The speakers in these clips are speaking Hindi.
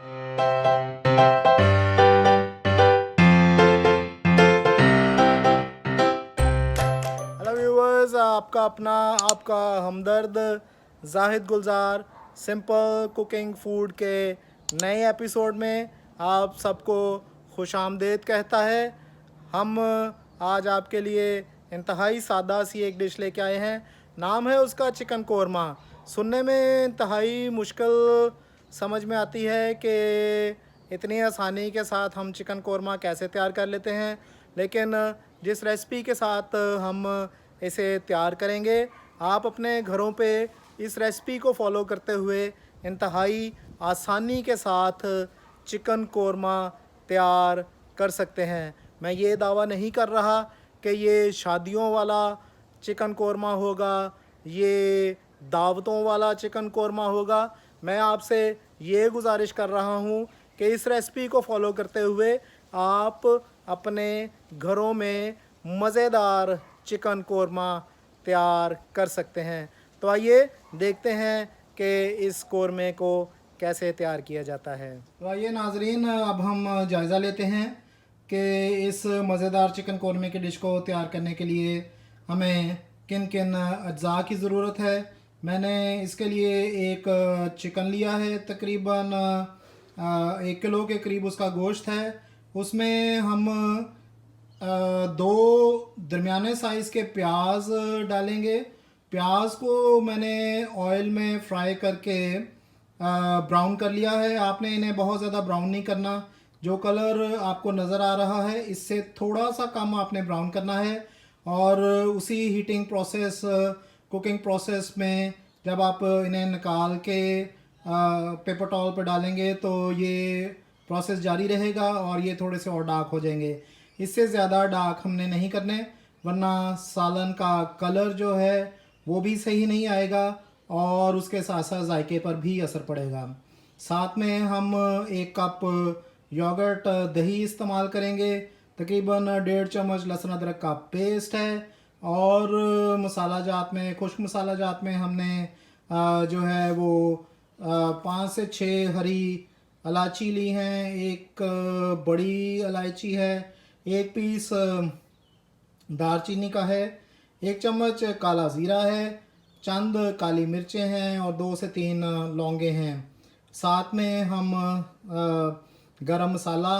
हेलो व्यूवर्स, आपका अपना आपका हमदर्द जाहिद गुलजार सिंपल कुकिंग फूड के नए एपिसोड में आप सबको खुशामदीद कहता है। हम आज आपके लिए इंतहाई सादा सी एक डिश लेके आए हैं। नाम है उसका चिकन कोरमा। सुनने में इंतहाई मुश्किल समझ में आती है कि इतनी आसानी के साथ हम चिकन कोरमा कैसे तैयार कर लेते हैं, लेकिन जिस रेसिपी के साथ हम इसे तैयार करेंगे, आप अपने घरों पे इस रेसिपी को फॉलो करते हुए इंतहाई आसानी के साथ चिकन कोरमा तैयार कर सकते हैं। मैं ये दावा नहीं कर रहा कि ये शादियों वाला चिकन कोरमा होगा, ये दावतों वाला चिकन कोरमा होगा। मैं आपसे ये गुजारिश कर रहा हूँ कि इस रेसिपी को फॉलो करते हुए आप अपने घरों में मज़ेदार चिकन कोरमा तैयार कर सकते हैं। तो आइए देखते हैं कि इस कोरमे को कैसे तैयार किया जाता है। तो आइए नाजरीन, अब हम जायज़ा लेते हैं कि इस मज़ेदार चिकन कोरमे की डिश को तैयार करने के लिए हमें किन किन अज्जा की ज़रूरत है। मैंने इसके लिए एक चिकन लिया है, तकरीबन 1 किलो के करीब उसका गोश्त है। उसमें हम 2 दरमियाने साइज़ के प्याज डालेंगे। प्याज को मैंने ऑयल में फ्राई करके ब्राउन कर लिया है। आपने इन्हें बहुत ज़्यादा ब्राउन नहीं करना। जो कलर आपको नज़र आ रहा है इससे थोड़ा सा कम आपने ब्राउन करना है। और उसी हीटिंग प्रोसेस, कुकिंग प्रोसेस में जब आप इन्हें निकाल के पेपर टॉवल पर डालेंगे तो ये प्रोसेस जारी रहेगा और ये थोड़े से और डार्क हो जाएंगे। इससे ज़्यादा डार्क हमने नहीं करने, वरना सालन का कलर जो है वो भी सही नहीं आएगा और उसके साथ साथ जायके पर भी असर पड़ेगा। साथ में हम 1 कप योगर्ट दही इस्तेमाल करेंगे। तकरीबन 1.5 चम्मच लहसुन अदरक का पेस्ट है। और मसाला जात में, खुश्क मसाला जात में हमने जो है वो 5 से 6 हरी इलायची ली हैं, 1 बड़ी इलायची है, 1 पीस दालचीनी का है, 1 चम्मच काला ज़ीरा है, चंद काली मिर्चें हैं और 2 से 3 लौंगे हैं। साथ में हम गरम मसाला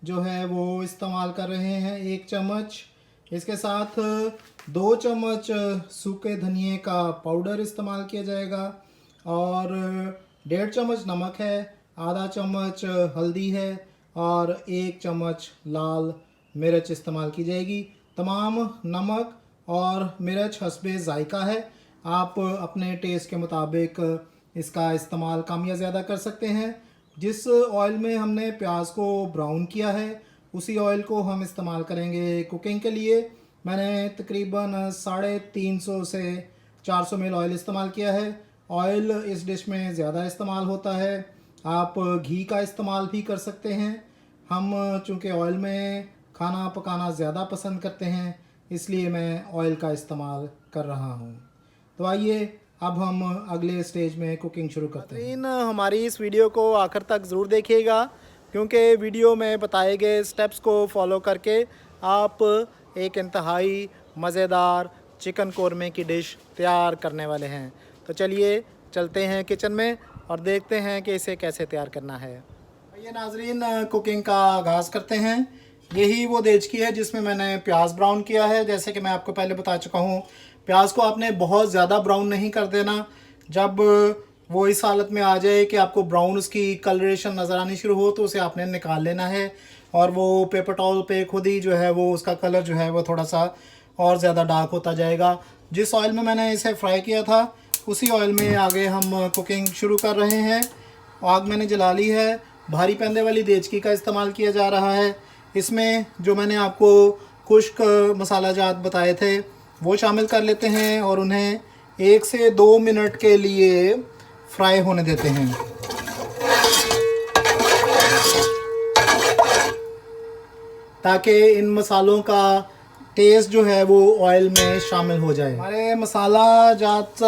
जो है वो इस्तेमाल कर रहे हैं 1 चम्मच। इसके साथ 2 चम्मच सूखे धनिए का पाउडर इस्तेमाल किया जाएगा और 1.5 चम्मच नमक है, आधा चम्मच हल्दी है और 1 चम्मच लाल मिर्च इस्तेमाल की जाएगी। तमाम नमक और मिर्च हस्बे ज़ायका है। आप अपने टेस्ट के मुताबिक इसका इस्तेमाल कम या ज़्यादा कर सकते हैं। जिस ऑयल में हमने प्याज को ब्राउन किया है उसी ऑयल को हम इस्तेमाल करेंगे कुकिंग के लिए। मैंने तकरीबन 350 से 400 ml ऑयल इस्तेमाल किया है। ऑयल इस डिश में ज़्यादा इस्तेमाल होता है। आप घी का इस्तेमाल भी कर सकते हैं। हम चूँकि ऑयल में खाना पकाना ज़्यादा पसंद करते हैं इसलिए मैं ऑयल का इस्तेमाल कर रहा हूँ। तो आइए अब हम अगले स्टेज में कुकिंग शुरू करते हैं। हमारी इस वीडियो को आखिर तक ज़रूर देखिएगा, क्योंकि वीडियो में बताए गए स्टेप्स को फॉलो करके आप एक इंतहाई मज़ेदार चिकन कोरमे की डिश तैयार करने वाले हैं। तो चलिए चलते हैं किचन में और देखते हैं कि इसे कैसे तैयार करना है। ये नाजरीन, कुकिंग का आगाज़ करते हैं। यही वो देचकी है जिसमें मैंने प्याज ब्राउन किया है। जैसे कि मैं आपको पहले बता चुका हूँ, प्याज को आपने बहुत ज़्यादा ब्राउन नहीं कर देना। जब वो इस हालत में आ जाए कि आपको ब्राउन उसकी कलरेशन नज़र आनी शुरू हो तो उसे आपने निकाल लेना है और वो पेपर टॉवल पे खुद ही जो है वो उसका कलर जो है वो थोड़ा सा और ज़्यादा डार्क होता जाएगा। जिस ऑयल में मैंने इसे फ्राई किया था उसी ऑयल में आगे हम कुकिंग शुरू कर रहे हैं। आग मैंने जला ली है। भारी पैंदे वाली देचकी का इस्तेमाल किया जा रहा है। इसमें जो मैंने आपको खुश्क मसाला जात बताए थे वो शामिल कर लेते हैं और उन्हें 1 से 2 मिनट के लिए फ्राई होने देते हैं। ताकि इन मसालों का टेस्ट जो है वो ऑयल में शामिल हो जाए। हमारे मसाला जात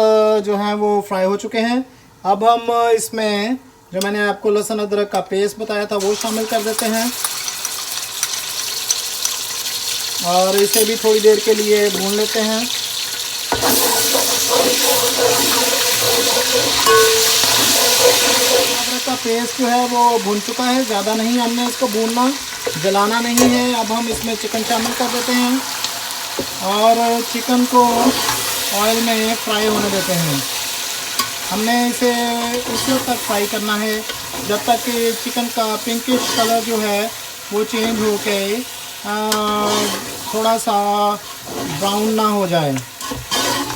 जो है वो फ्राई हो चुके हैं। अब हम इसमें जो मैंने आपको लहसुन अदरक का पेस्ट बताया था वो शामिल कर देते हैं और इसे भी थोड़ी देर के लिए भून लेते हैं। अदरक का पेस्ट जो है वो भून चुका है, ज़्यादा नहीं हमने इसको भूनना, जलाना नहीं है। अब हम इसमें चिकन शामिल कर देते हैं और चिकन को ऑयल में फ्राई होने देते हैं। हमने इसे उसी वक्त तक फ्राई करना है जब तक कि चिकन का पिंकिश कलर जो है वो चेंज होके थोड़ा सा ब्राउन ना हो जाए।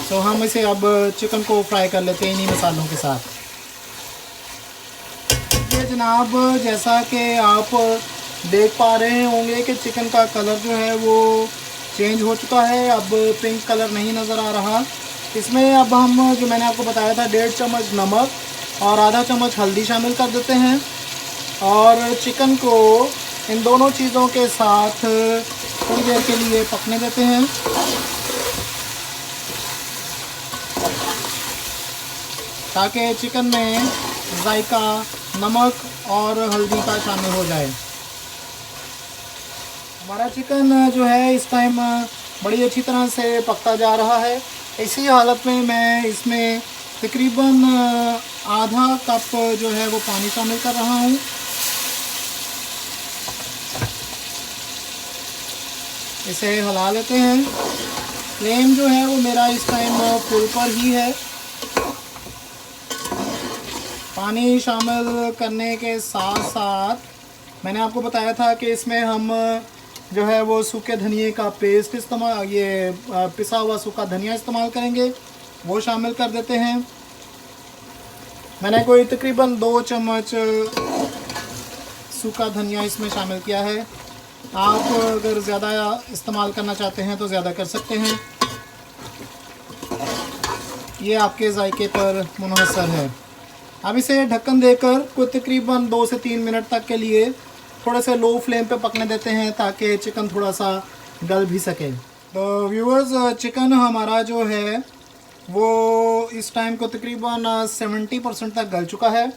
तो हम इसे अब चिकन को फ्राई कर लेते हैं इन्हीं मसालों के साथ। ये जनाब, जैसा कि आप देख पा रहे होंगे कि चिकन का कलर जो है वो चेंज हो चुका है, अब पिंक कलर नहीं नज़र आ रहा। इसमें अब हम, जो मैंने आपको बताया था, 1.5 चम्मच नमक और आधा चम्मच हल्दी शामिल कर देते हैं और चिकन को इन दोनों चीज़ों के साथ थोड़ी देर के लिए पकने देते हैं ताकि चिकन में जायका नमक और हल्दी का शामिल हो जाए। हमारा चिकन जो है इस टाइम बड़ी अच्छी तरह से पकता जा रहा है। इसी हालत में मैं इसमें तकरीबन आधा कप जो है वो पानी शामिल कर रहा हूँ। इसे हिला लेते हैं। फ्लेम जो है वो मेरा इस टाइम फुल पर ही है। पानी शामिल करने के साथ साथ मैंने आपको बताया था कि इसमें हम जो है वो सूखे धनिए का पेस्ट इस्तेमाल, ये पिसा हुआ सूखा धनिया इस्तेमाल करेंगे, वो शामिल कर देते हैं। मैंने कोई तकरीबन 2 चम्मच सूखा धनिया इसमें शामिल किया है। आप अगर ज़्यादा इस्तेमाल करना चाहते हैं तो ज़्यादा कर सकते हैं, ये आपके जायके पर मुनहसर है। अब इसे ढक्कन देकर कोई तकरीबन 2 से 3 मिनट तक के लिए थोड़े से लो फ्लेम पे पकने देते हैं ताकि चिकन थोड़ा सा गल भी सके। तो व्यूअर्स, चिकन हमारा जो है वो इस टाइम को तकरीबन 70% तक गल चुका है।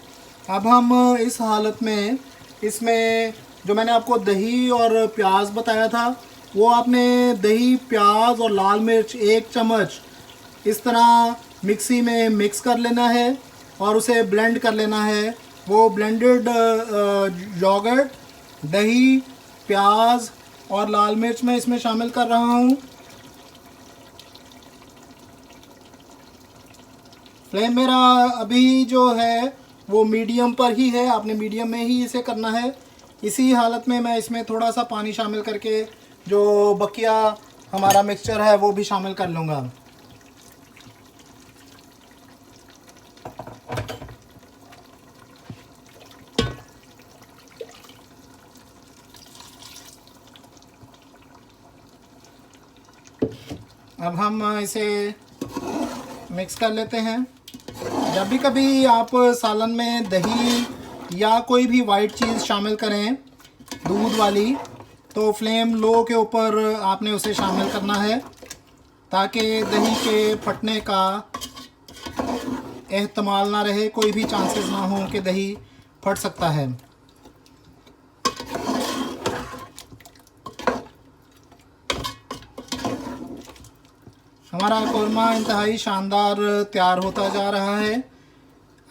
अब हम इस हालत में इसमें जो मैंने आपको दही और प्याज बताया था, वो आपने दही, प्याज और लाल मिर्च 1 चम्मच इस तरह मिक्सी में मिक्स कर लेना है और उसे ब्लेंड कर लेना है। वो ब्लेंडेड योगर्ट, दही, प्याज और लाल मिर्च मैं इसमें शामिल कर रहा हूँ। फ्लेम मेरा अभी जो है वो मीडियम पर ही है, आपने मीडियम में ही इसे करना है। इसी हालत में मैं इसमें थोड़ा सा पानी शामिल करके जो बकिया हमारा मिक्सचर है वो भी शामिल कर लूँगा। अब हम इसे मिक्स कर लेते हैं। जब भी कभी आप सालन में दही या कोई भी वाइट चीज़ शामिल करें दूध वाली, तो फ्लेम लो के ऊपर आपने उसे शामिल करना है ताकि दही के फटने का एहतमाल ना रहे, कोई भी चांसेस ना हो कि दही फट सकता है। हमारा कोरमा इंतहाई शानदार तैयार होता जा रहा है।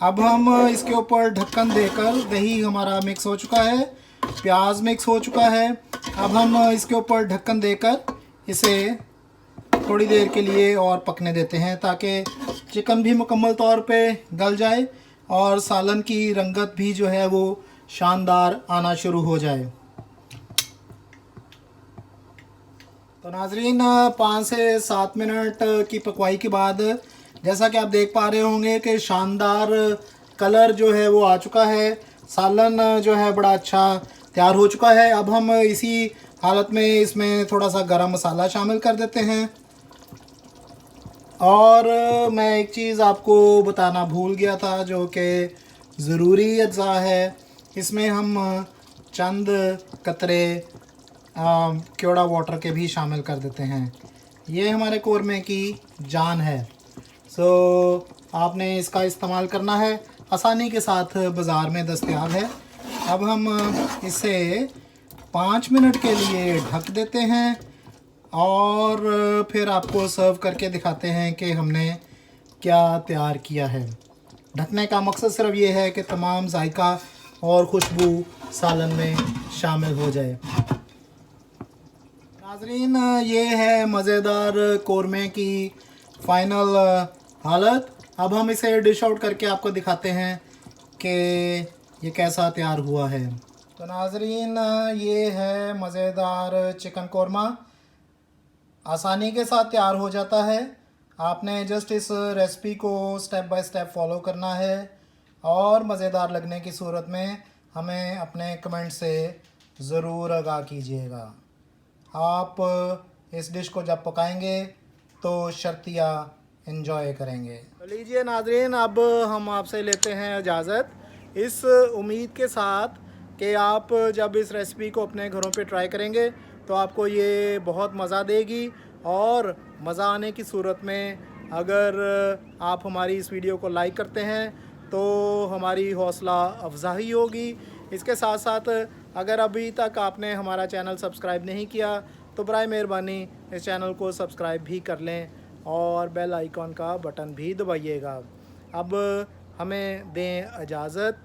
अब हम इसके ऊपर ढक्कन देकर, दही हमारा मिक्स हो चुका है, प्याज मिक्स हो चुका है, अब हम इसके ऊपर ढक्कन देकर इसे थोड़ी देर के लिए और पकने देते हैं ताकि चिकन भी मुकम्मल तौर पे गल जाए और सालन की रंगत भी जो है वो शानदार आना शुरू हो जाए। तो नाजरीन, 5 से 7 मिनट की पकवाई के बाद जैसा कि आप देख पा रहे होंगे कि शानदार कलर जो है वो आ चुका है, सालन जो है बड़ा अच्छा तैयार हो चुका है। अब हम इसी हालत में इसमें थोड़ा सा गरम मसाला शामिल कर देते हैं। और मैं एक चीज़ आपको बताना भूल गया था जो कि ज़रूरी अज्जा है, इसमें हम चंद कतरे केवड़ा वाटर के भी शामिल कर देते हैं। ये हमारे कोरमे की जान है। सो आपने इसका इस्तेमाल करना है आसानी के साथ बाज़ार में दस्तयाब है। अब हम इसे 5 मिनट के लिए ढक देते हैं और फिर आपको सर्व करके दिखाते हैं कि हमने क्या तैयार किया है। ढकने का मकसद सिर्फ ये है कि तमाम जायका और खुशबू सालन में शामिल हो जाए। नाजरीन, ये है मज़ेदार कोरमे की फ़ाइनल हालत। अब हम इसे डिश आउट करके आपको दिखाते हैं कि ये कैसा तैयार हुआ है। तो नाजरीन, ये है मज़ेदार चिकन कोरमा। आसानी के साथ तैयार हो जाता है। आपने जस्ट इस रेसिपी को स्टेप बाय स्टेप फॉलो करना है और मज़ेदार लगने की सूरत में हमें अपने कमेंट से ज़रूर आगाह कीजिएगा। आप इस डिश को जब पकाएंगे तो शर्तिया एंजॉय करेंगे। तो लीजिए नाजरीन, अब हम आपसे लेते हैं इजाज़त इस उम्मीद के साथ कि आप जब इस रेसिपी को अपने घरों पे ट्राई करेंगे तो आपको ये बहुत मज़ा देगी और मज़ा आने की सूरत में अगर आप हमारी इस वीडियो को लाइक करते हैं तो हमारी हौसला अफजाई होगी। इसके साथ साथ अगर अभी तक आपने हमारा चैनल सब्सक्राइब नहीं किया तो बराए मेहरबानी इस चैनल को सब्सक्राइब भी कर लें और बेल आइकॉन का बटन भी दबाइएगा। अब हमें दें इजाज़त,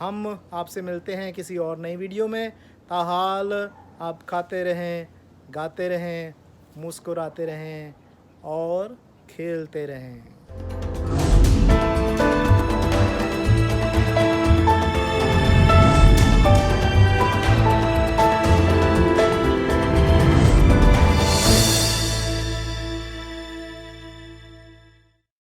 हम आपसे मिलते हैं किसी और नई वीडियो में। ताहाल आप खाते रहें, गाते रहें, मुस्कुराते रहें और खेलते रहें।